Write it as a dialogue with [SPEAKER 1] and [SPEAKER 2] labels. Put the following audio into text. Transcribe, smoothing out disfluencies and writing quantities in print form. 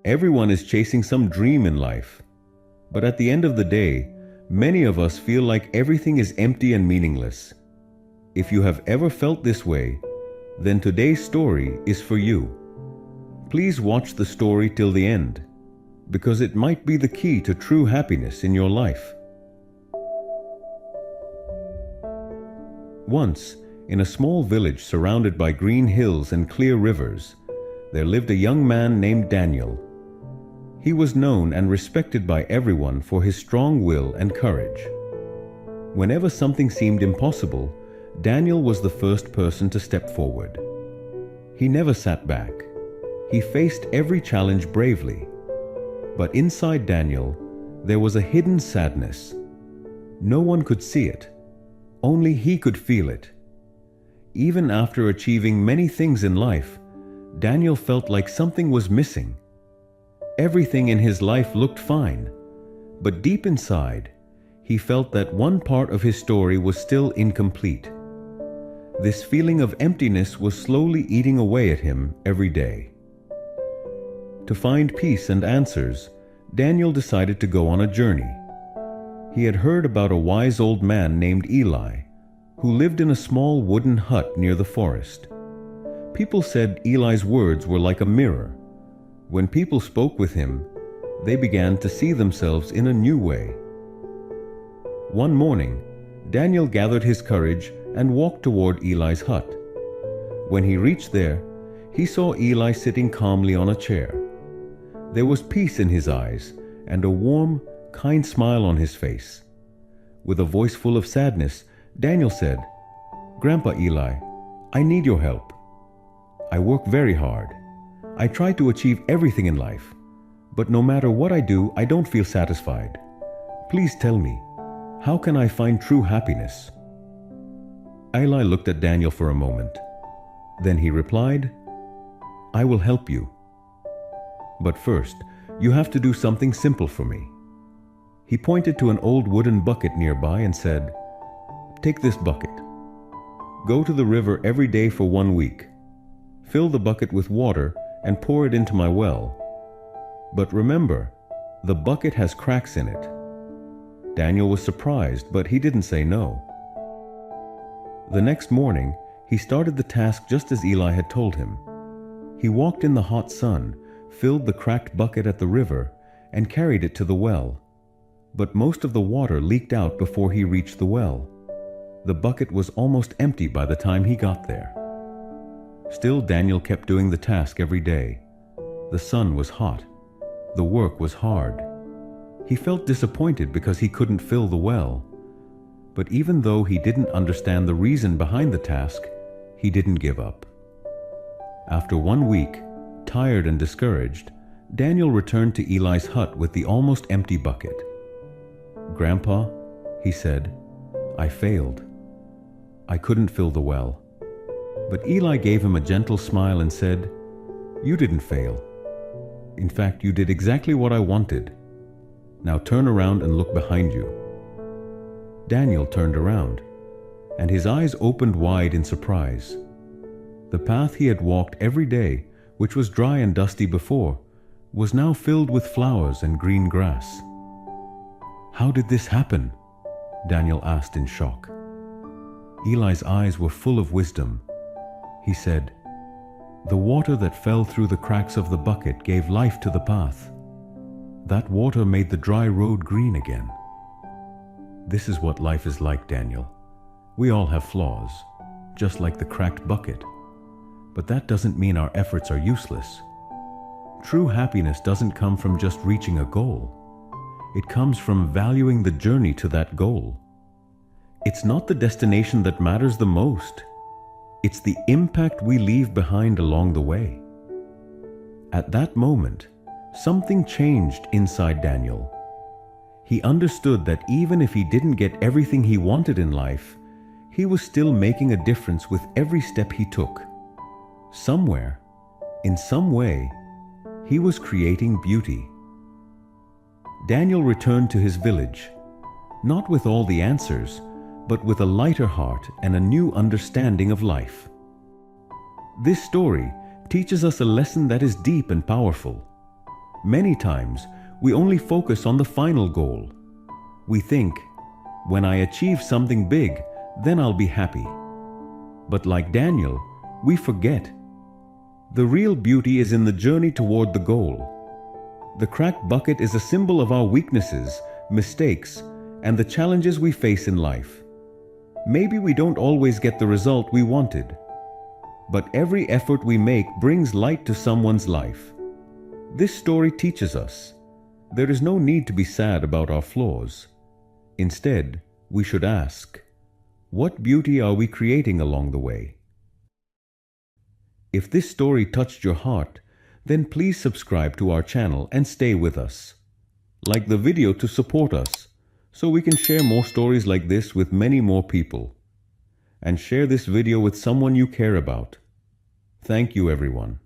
[SPEAKER 1] Everyone is chasing some dream in life. But at the end of the day, many of us feel like everything is empty and meaningless. If you have ever felt this way, then today's story is for you. Please watch the story till the end, because it might be the key to true happiness in your life. Once, in a small village surrounded by green hills and clear rivers, there lived a young man named Daniel. He was known and respected by everyone for his strong will and courage. Whenever something seemed impossible, Daniel was the first person to step forward. He never sat back. He faced every challenge bravely. But inside Daniel, there was a hidden sadness. No one could see it. Only he could feel it. Even after achieving many things in life, Daniel felt like something was missing. Everything in his life looked fine, but deep inside, he felt that one part of his story was still incomplete. This feeling of emptiness was slowly eating away at him every day. To find peace and answers, Daniel decided to go on a journey. He had heard about a wise old man named Eli, who lived in a small wooden hut near the forest. People said Eli's words were like a mirror. When people spoke with him, they began to see themselves in a new way. One morning, Daniel gathered his courage and walked toward Eli's hut. When he reached there, he saw Eli sitting calmly on a chair. There was peace in his eyes and a warm, kind smile on his face. With a voice full of sadness, Daniel said, "Grandpa Eli, I need your help. I work very hard. I try to achieve everything in life, but no matter what I do, I don't feel satisfied. Please tell me, how can I find true happiness?" Eli looked at Daniel for a moment. Then he replied, "I will help you. But first, you have to do something simple for me." He pointed to an old wooden bucket nearby and said, "Take this bucket. Go to the river every day for 1 week. Fill the bucket with water and pour it into my well. But remember, the bucket has cracks in it." Daniel was surprised, but he didn't say no. The next morning, he started the task just as Eli had told him. He walked in the hot sun, filled the cracked bucket at the river, and carried it to the well. But most of the water leaked out before he reached the well. The bucket was almost empty by the time he got there. Still, Daniel kept doing the task every day. The sun was hot. The work was hard. He felt disappointed because he couldn't fill the well. But even though he didn't understand the reason behind the task, he didn't give up. After 1 week, tired and discouraged, Daniel returned to Eli's hut with the almost empty bucket. "Grandpa," he said, "I failed. I couldn't fill the well." But Eli gave him a gentle smile and said, "You didn't fail. In fact, you did exactly what I wanted. Now turn around and look behind you." Daniel turned around, and his eyes opened wide in surprise. The path he had walked every day, which was dry and dusty before, was now filled with flowers and green grass. "How did this happen?" Daniel asked in shock. Eli's eyes were full of wisdom. He said, "The water that fell through the cracks of the bucket gave life to the path. That water made the dry road green again." This is what life is like, Daniel. We all have flaws, just like the cracked bucket. But that doesn't mean our efforts are useless. True happiness doesn't come from just reaching a goal. It comes from valuing the journey to that goal. It's not the destination that matters the most. It's the impact we leave behind along the way. At that moment, something changed inside Daniel. He understood that even if he didn't get everything he wanted in life, he was still making a difference with every step he took. Somewhere, in some way, he was creating beauty. Daniel returned to his village, not with all the answers, but with a lighter heart and a new understanding of life. This story teaches us a lesson that is deep and powerful. Many times, we only focus on the final goal. We think, when I achieve something big, then I'll be happy. But like Daniel, we forget. The real beauty is in the journey toward the goal. The cracked bucket is a symbol of our weaknesses, mistakes, and the challenges we face in life. Maybe we don't always get the result we wanted, but every effort we make brings light to someone's life. This story teaches us there is no need to be sad about our flaws. Instead, we should ask, what beauty are we creating along the way? If this story touched your heart, then please subscribe to our channel and stay with us. Like the video to support us, so we can share more stories like this with many more people. And share this video with someone you care about. Thank you, everyone.